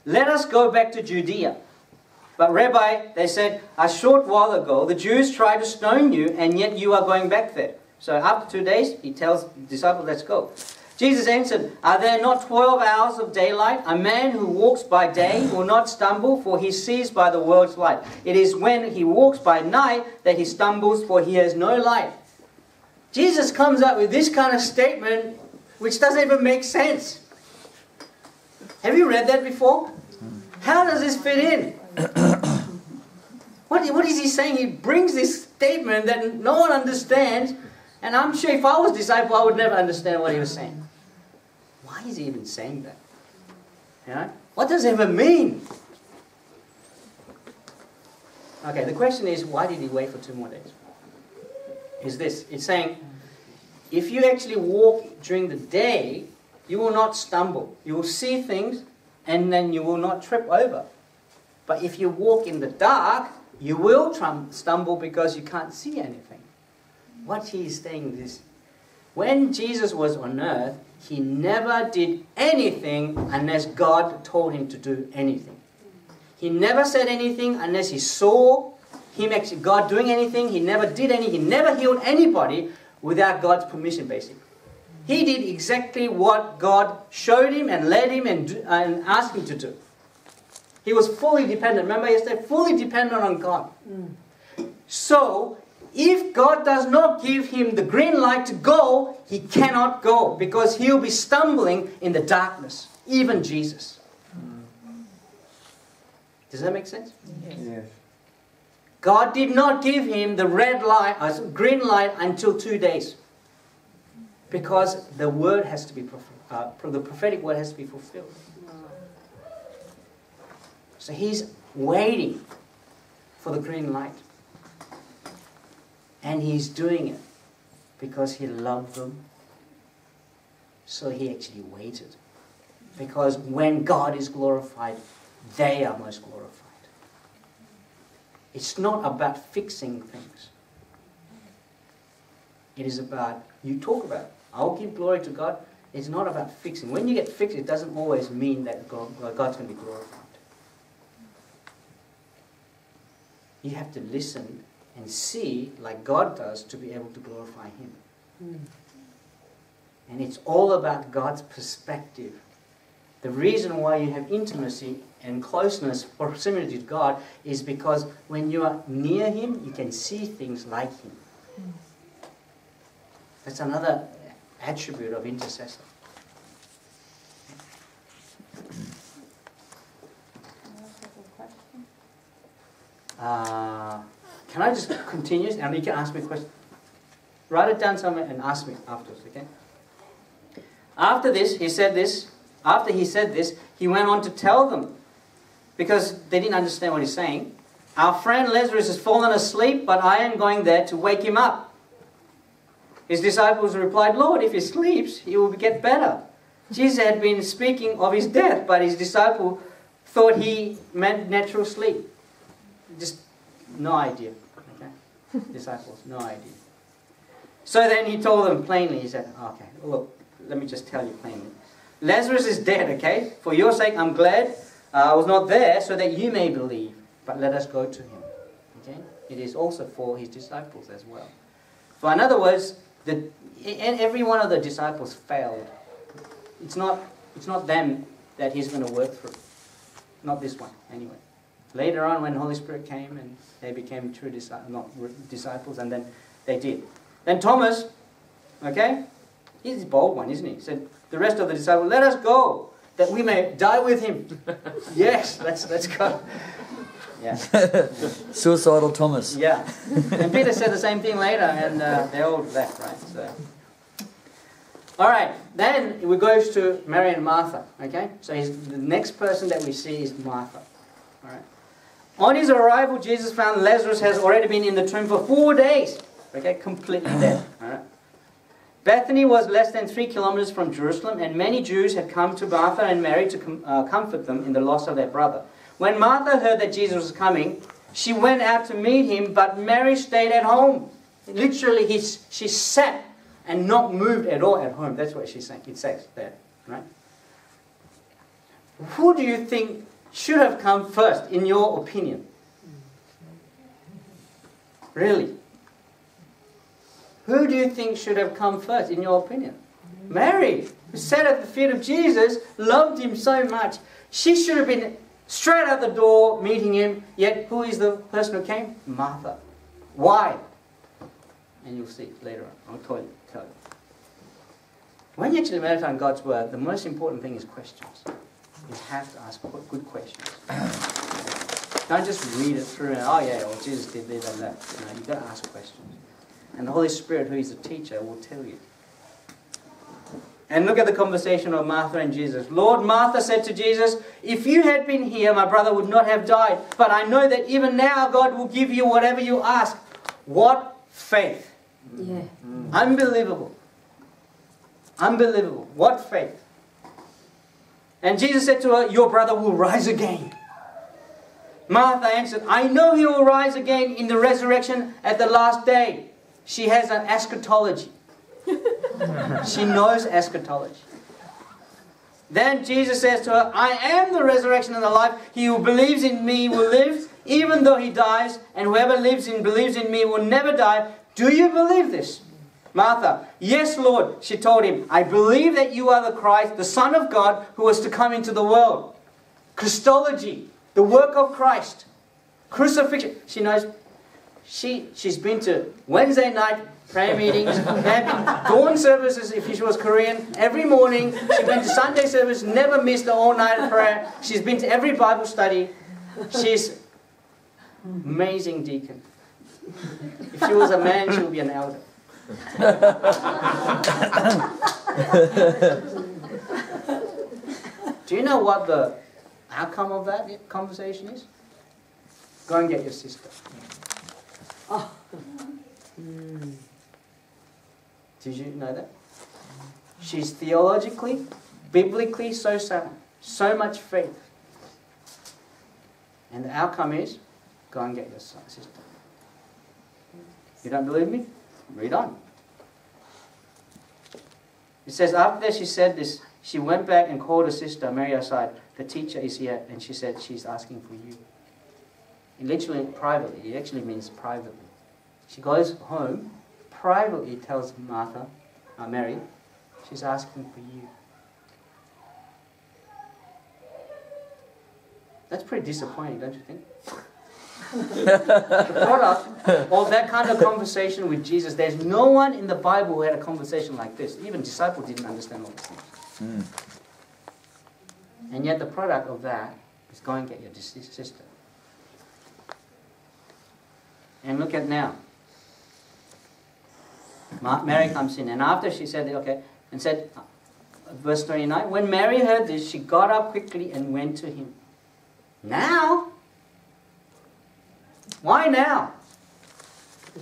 "Let us go back to Judea." But Rabbi, they said, "A short while ago, the Jews tried to stone you, and yet you are going back there." So after 2 days, he tells the disciples, "Let's go." Jesus answered, "Are there not 12 hours of daylight? A man who walks by day will not stumble, for he sees by the world's light. It is when he walks by night that he stumbles, for he has no light." Jesus comes up with this kind of statement which doesn't even make sense. Have you read that before? How does this fit in? What is he saying? He brings this statement that no one understands, and I'm sure if I was a disciple, I would never understand what he was saying. Why is he even saying that? You know? What does it even mean? Okay, the question is, why did he wait for 2 more days? Is this. It's saying, if you actually walk during the day, you will not stumble. You will see things, and then you will not trip over. But if you walk in the dark, you will stumble because you can't see anything. What he is saying is, when Jesus was on earth, he never did anything unless God told him to do anything. He never said anything unless he saw him actually God doing anything. He never did anything. He never healed anybody without God's permission, basically. He did exactly what God showed him and led him and asked him to do. He was fully dependent. Remember yesterday? Fully dependent on God. So, if God does not give him the green light to go, he cannot go because he'll be stumbling in the darkness. Even Jesus. Does that make sense? Yes. God did not give him the green light until 2 days. Because the word has to be the prophetic word has to be fulfilled. So he's waiting for the green light. And he's doing it because he loved them. So he actually waited. Because when God is glorified, they are most glorified. It's not about fixing things. It is about, you talk about, I'll give glory to God. It's not about fixing. When you get fixed, it doesn't always mean that God's going to be glorified. You have to listen and see like God does to be able to glorify Him. And it's all about God's perspective. The reason why you have intimacy and closeness, proximity to God, is because when you are near Him, you can see things like Him. That's another attribute of intercessor. Can I just continue? And you can ask me a question. Write it down somewhere and ask me afterwards, okay? After he said this, he went on to tell them, because they didn't understand what he's saying. Our friend Lazarus has fallen asleep, but I am going there to wake him up. His disciples replied, Lord, if he sleeps, he will get better. Jesus had been speaking of his death, but his disciple thought he meant natural sleep. Just no idea. Okay? Disciples, no idea. So then he told them plainly, he said, okay, look, let me just tell you plainly. Lazarus is dead, okay? For your sake, I'm glad I was not there so that you may believe. But let us go to him. Okay? It is also for his disciples as well. So in other words, every one of the disciples failed. It's not them that he's going to work through. Not this one, anyway. Later on, when the Holy Spirit came and they became true disciples, and then they did. Then Thomas, okay, he's a bold one, isn't he? He said, the rest of the disciples, let us go, that we may die with him. Yes, let's go. Yeah. Suicidal Thomas. Yeah. And Peter said the same thing later, and they all left, right? So. All right, then we go to Mary and Martha, okay? So the next person that we see is Martha. All right. On his arrival, Jesus found Lazarus has already been in the tomb for 4 days. Okay, completely dead. All right. Bethany was less than 3 kilometers from Jerusalem, and many Jews had come to Martha and Mary to comfort them in the loss of their brother. When Martha heard that Jesus was coming, she went out to meet him, but Mary stayed at home. Literally, she sat and not moved at all at home. That's what she's saying. It says there, right? Who do you think should have come first, in your opinion? Really? Who do you think should have come first, in your opinion? Mary, who sat at the feet of Jesus, loved him so much. She should have been straight out the door meeting him, yet who is the person who came? Martha. Why? And you'll see later on. I'll tell you. When you actually meditate on God's Word, the most important thing is questions. You have to ask good questions. Don't just read it through and, oh yeah, well Jesus did this and that. You know, you've got to ask questions. And the Holy Spirit, who is the teacher, will tell you. And look at the conversation of Martha and Jesus. Lord, Martha said to Jesus, if you had been here, my brother would not have died. But I know that even now God will give you whatever you ask. What faith. Yeah. Unbelievable. Unbelievable. What faith. And Jesus said to her, your brother will rise again. Martha answered, I know he will rise again in the resurrection at the last day. She has an eschatology. She knows eschatology. Then Jesus says to her, I am the resurrection and the life. He who believes in me will live, even though he dies, and whoever lives and believes in me will never die. Do you believe this? Martha, yes, Lord, she told him, I believe that you are the Christ, the Son of God, who was to come into the world. Christology, the work of Christ. Crucifixion. She knows. She's been to Wednesday night prayer meetings, dawn services if she was Korean, every morning. She went to Sunday service, never missed the all-night prayer. She's been to every Bible study. She's amazing deacon. If she was a man, she would be an elder. Do you know what the outcome of that conversation is? Go and get your sister. Oh. Did you know that? She's theologically, biblically so sound, so much faith. And the outcome is, go and get your sister. You don't believe me? Read on. It says, after she said this, she went back and called her sister, Mary, aside. The teacher is here. And she said, she's asking for you. It literally, privately. It actually means privately. She goes home, privately tells Mary, she's asking for you. That's pretty disappointing, don't you think? The product of that kind of conversation with Jesus, there's no one in the Bible who had a conversation like this. Even disciples didn't understand all these things. And yet the product of that is go and get your sister. And look at now. Mary comes in, and after she said, okay, and said, verse 29, when Mary heard this, she got up quickly and went to him. Now? Why now?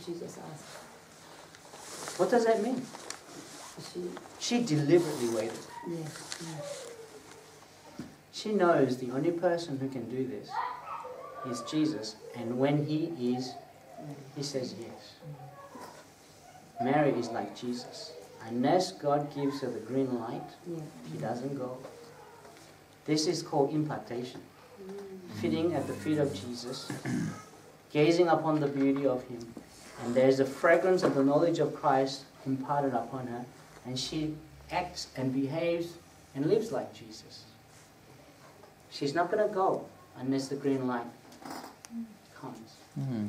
Jesus asked. What does that mean? She deliberately waited. Yes. She knows the only person who can do this is Jesus, and when he is, he says yes. Mary is like Jesus. Unless God gives her the green light, she doesn't go. This is called impartation. Sitting at the feet of Jesus, gazing upon the beauty of him, and there's a fragrance of the knowledge of Christ imparted upon her, and she acts and behaves and lives like Jesus. She's not going to go unless the green light comes. Mm-hmm.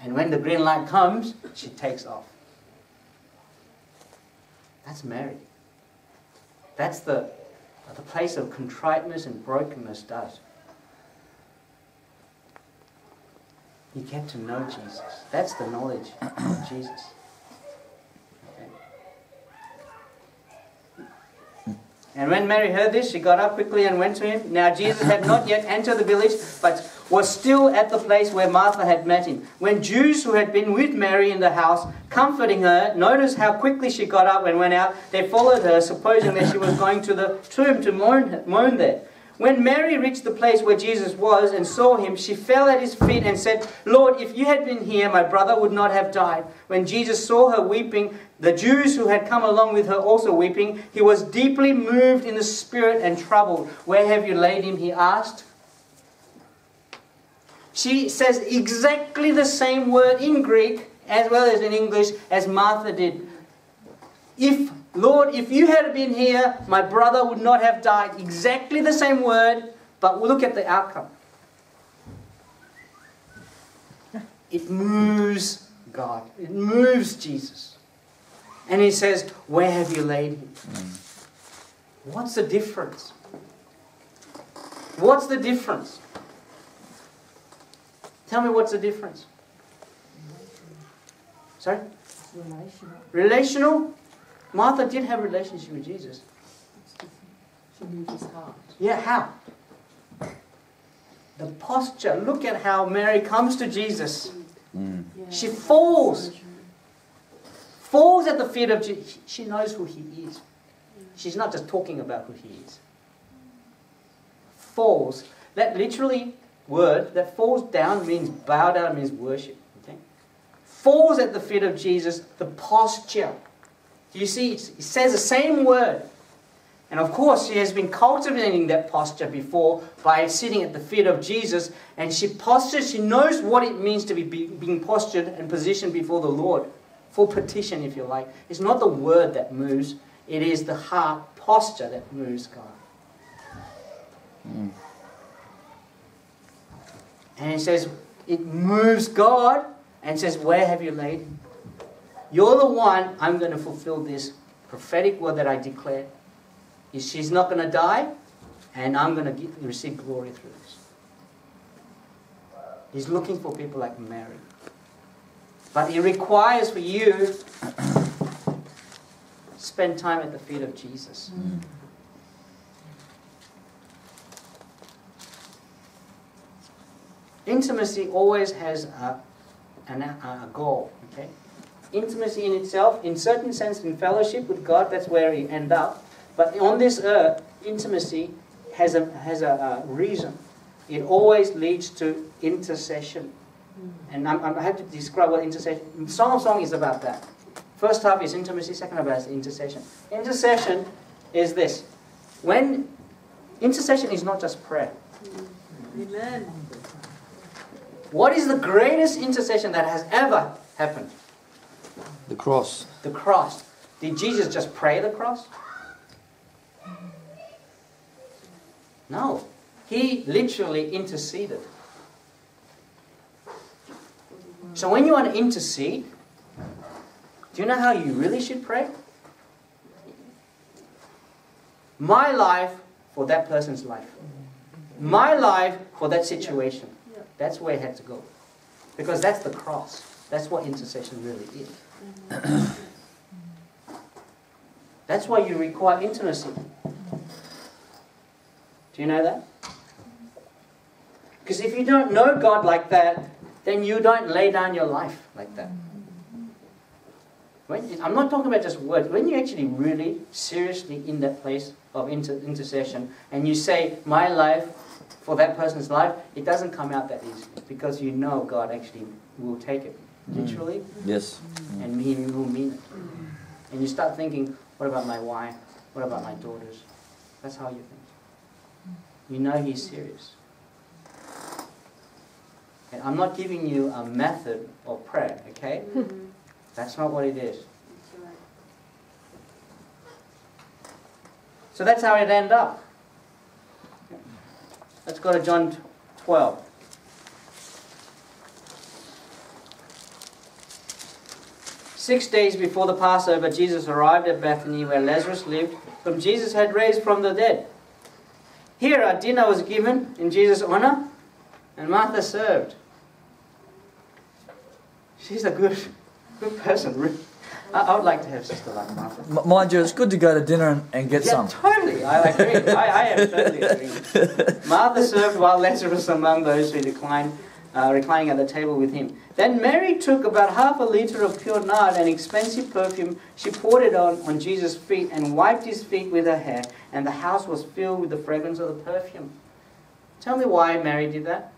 And when the green light comes, she takes off. That's Mary. That's the place of contriteness and brokenness does. You get to know Jesus. That's the knowledge of Jesus. Okay. And when Mary heard this, she got up quickly and went to him. Now Jesus had not yet entered the village, but was still at the place where Martha had met him. When Jews who had been with Mary in the house, comforting her, noticed how quickly she got up and went out, they followed her, supposing that she was going to the tomb to mourn there. When Mary reached the place where Jesus was and saw him, she fell at his feet and said, "Lord, if you had been here, my brother would not have died." When Jesus saw her weeping, the Jews who had come along with her also weeping, he was deeply moved in the spirit and troubled. "Where have you laid him?" he asked. She says exactly the same word in Greek as well as in English as Martha did. Lord, if you had been here, my brother would not have died. Exactly the same word, but look at the outcome. It moves God. It moves Jesus. And he says, "Where have you laid him?" What's the difference? What's the difference? Tell me what's the difference. Sorry? Relational. Relational? Martha did have a relationship with Jesus. She moved his heart. Yeah, how? The posture. Look at how Mary comes to Jesus. Yeah. She falls. Falls at the feet of Jesus. She knows who he is. She's not just talking about who he is. Falls. That literally word, that falls down means bow down, means worship. Okay? Falls at the feet of Jesus, the posture. Do you see? It says the same word. And of course, she has been cultivating that posture before by sitting at the feet of Jesus. And she postures, she knows what it means to be being postured and positioned before the Lord. For petition, if you like. It's not the word that moves. It is the heart posture that moves God. And it says, it moves God and says, "Where have you laid him?" You're the one, I'm going to fulfill this prophetic word that I declared. She's not going to die, and I'm going to receive glory through this. He's looking for people like Mary. But it requires for you to spend time at the feet of Jesus. Intimacy always has a goal. Okay? Intimacy in itself, in certain sense, in fellowship with God, that's where you end up. But on this earth, intimacy has a reason. It always leads to intercession. And I have to describe what intercession... Song of Song is about that. First half is intimacy, second half is intercession. Intercession is this. When intercession is not just prayer. Amen. What is the greatest intercession that has ever happened? The cross. The cross. Did Jesus just pray the cross? No. He literally interceded. So when you want to intercede, do you know how you really should pray? My life for that person's life. My life for that situation. That's where it had to go. Because that's the cross. That's what intercession really is. That's why you require intimacy. Do you know that? Because if you don't know God like that, then you don't lay down your life like that. I'm not talking about just words. When you're actually really, seriously in that place of intercession, and you say, my life for that person's life, it doesn't come out that easily. Because you know God actually will take it literally. Yes. And He will mean it. And you start thinking, what about my wife? What about my daughters? That's how you think. You know He's serious. And I'm not giving you a method of prayer, okay? That's not what it is. So that's how it ended up. Let's go to John 12. "6 days before the Passover, Jesus arrived at Bethany where Lazarus lived, whom Jesus had raised from the dead. Here a dinner was given in Jesus' honor, and Martha served." She's a good person. I would like to have a sister like Martha. Mind you, it's good to go to dinner and get some. Totally. I agree. I am totally agree. Martha served while Lazarus was among those who declined. reclining at the table with him. Then Mary took about half a liter of pure nard, an expensive perfume. She poured it on Jesus' feet and wiped his feet with her hair, and the house was filled with the fragrance of the perfume. Tell me why Mary did that?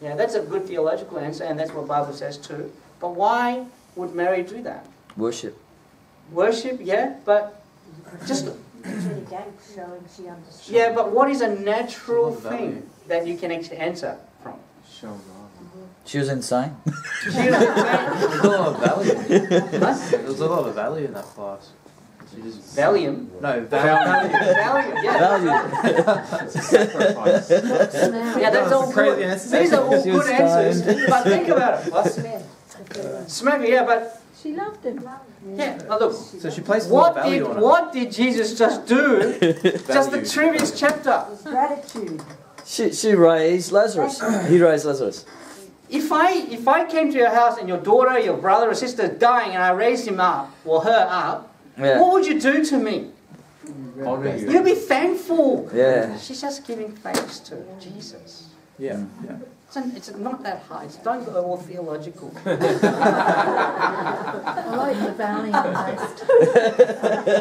Yeah, that's a good theological answer, and that's what the Bible says too. But why would Mary do that? Worship. Worship, yeah, but just... Showing she understood. Yeah, but what is a natural thing that you can actually answer from? She was insane. She was insane. There's a lot of value. What? There's a lot of value in that class. She just Valium? No, value. Valium, yeah. Value. It's a sacrifice. Yeah, that's all crazy good. answer. These are all She was good answers, stoned. but think about it. What? Smell. Smell, yeah, but... She loved him. Yeah, oh, look. So she placed a lot of value on it. What did Jesus just do? Just the previous chapter. Gratitude. She raised Lazarus. He raised Lazarus. If I came to your house and your daughter, your brother or sister is dying and I raised him up, or her up, Yeah. what would you do to me? Honor you. You'd be thankful. Yeah. She's just giving thanks to Jesus. Yeah. Yeah. It's not that high. Don't go all theological. I like the valley almost.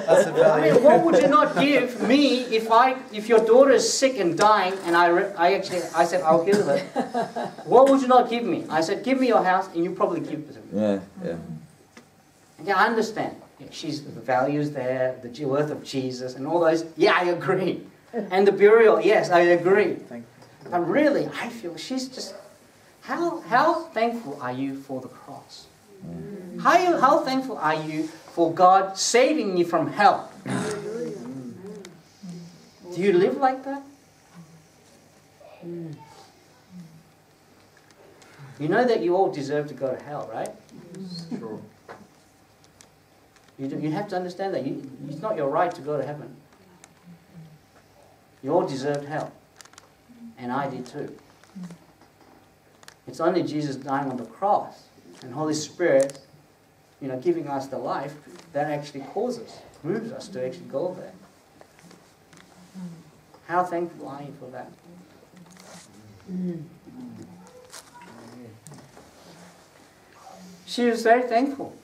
That's a I value. mean, what would you not give me if your daughter is sick and dying and I said I'll heal her? What would you not give me? I said give me your house and you probably give it to me. Yeah. Yeah. Yeah, I understand. Yeah, the values there, the worth of Jesus and all those. Yeah, I agree. And the burial, yes, I agree. Thank you. But really, I feel she's just... How thankful are you for the cross? How thankful are you for God saving you from hell? Do you live like that? You know that you all deserve to go to hell, right? Sure. You have to understand that. It's not your right to go to heaven. You all deserved hell. And I did too. It's only Jesus dying on the cross and Holy Spirit, giving us the life that actually moves us to actually go there. How thankful are you for that? She was very thankful.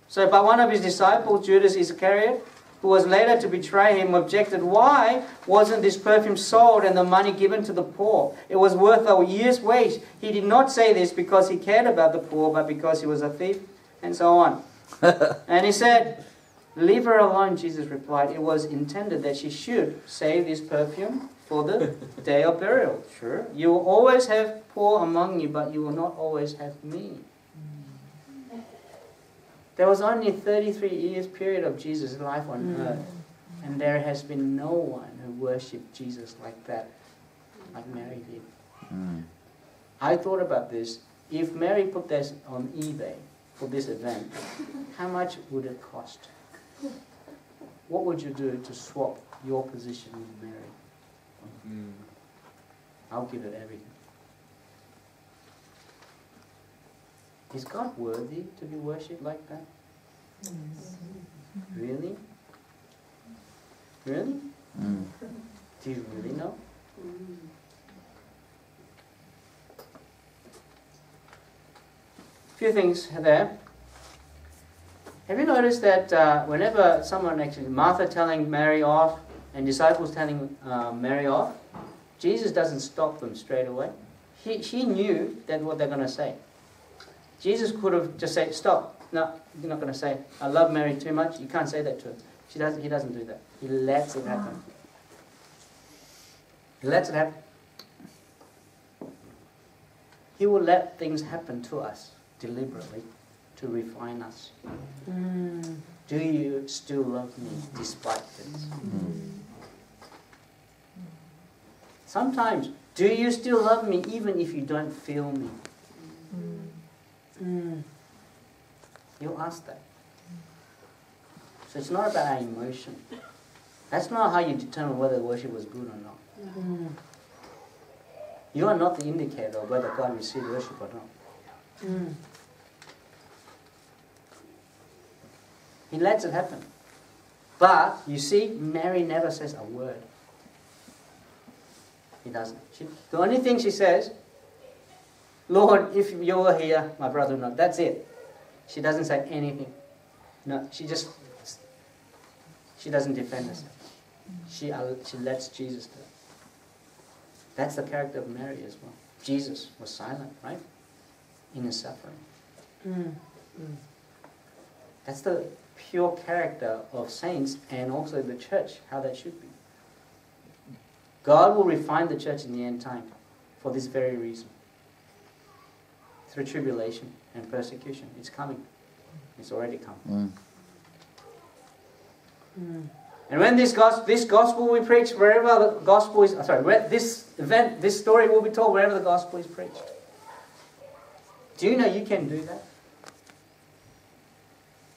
So, but one of his disciples, Judas Iscariot, who was later to betray him, objected, "Why wasn't this perfume sold and the money given to the poor? It was worth a year's wage." He did not say this because he cared about the poor, but because he was a thief, and so on. And he said, "Leave her alone," Jesus replied. "It was intended that she should save this perfume for the day of burial. Sure, you will always have poor among you, but you will not always have me." There was only a 33 years period of Jesus' life on earth. And there has been no one who worshipped Jesus like that, like Mary did. I thought about this. If Mary put this on eBay for this event, how much would it cost? What would you do to swap your position with Mary? I'll give it everything. Is God worthy to be worshipped like that? Really? Really? Do you really know? Few things there. Have you noticed that whenever someone actually, Martha telling Mary off and disciples telling Mary off, Jesus doesn't stop them straight away. He knew that what they're going to say. Jesus could have just said, "Stop. No, you're not going to say, I love Mary too much." You can't say that to her. He doesn't do that. He lets it happen. He lets it happen. He will let things happen to us deliberately to refine us. Do you still love me despite this? Sometimes, do you still love me even if you don't feel me? You'll ask that. So it's not about our emotion. That's not how you determine whether the worship was good or not. You are not the indicator of whether God received worship or not. He lets it happen. But, you see, Mary never says a word. doesn't. The only thing she says, Lord, if you were here, my brother would not. That's it. She doesn't say anything. No, she doesn't defend herself. She lets Jesus do it. That's the character of Mary as well. Jesus was silent, right? In his suffering. That's the pure character of saints and also the church, how that should be. God will refine the church in the end time for this very reason. Through tribulation and persecution. It's coming. It's already come. And when this gospel we preach, wherever the gospel is, this story will be told wherever the gospel is preached. Do you know you can do that?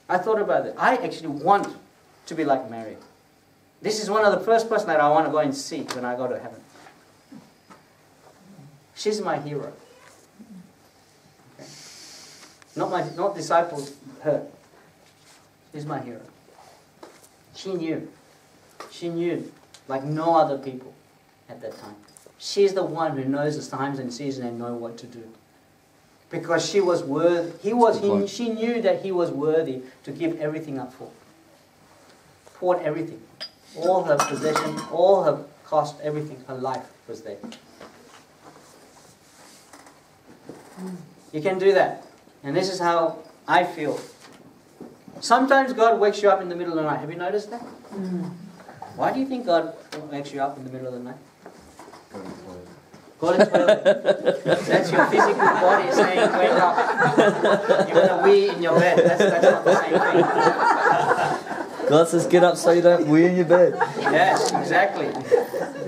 I thought about it. I actually want to be like Mary. This is one of the first person that I want to go and see when I go to heaven. She's my hero. Okay. Not disciples, her. She's my hero. She knew. She knew like no other people at that time. She's the one who knows the times and seasons and know what to do. Because she was worthy. She knew that he was worthy to give everything up for. Poured everything. All her possession, all her cost, everything, her life was there. You can do that. And this is how I feel. Sometimes God wakes you up in the middle of the night. Have you noticed that? Why do you think God wakes you up in the middle of the night? Go to the toilet. That's your physical body saying, wake up. You're going to wee in your bed. That's not the same thing. God says, get up so you don't wee in your bed. Yes, exactly.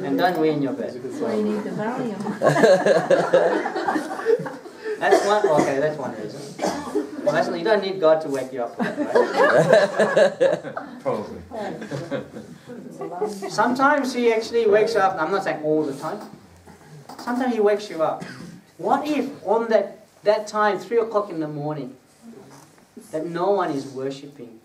And don't wee in your bed. That's why you need the Valium. That's one reason. Well, you don't need God to wake you up, right? Probably. Sometimes He actually wakes you up. I'm not saying all the time. Sometimes He wakes you up. What if on that time, 3 o'clock in the morning, that no one is worshipping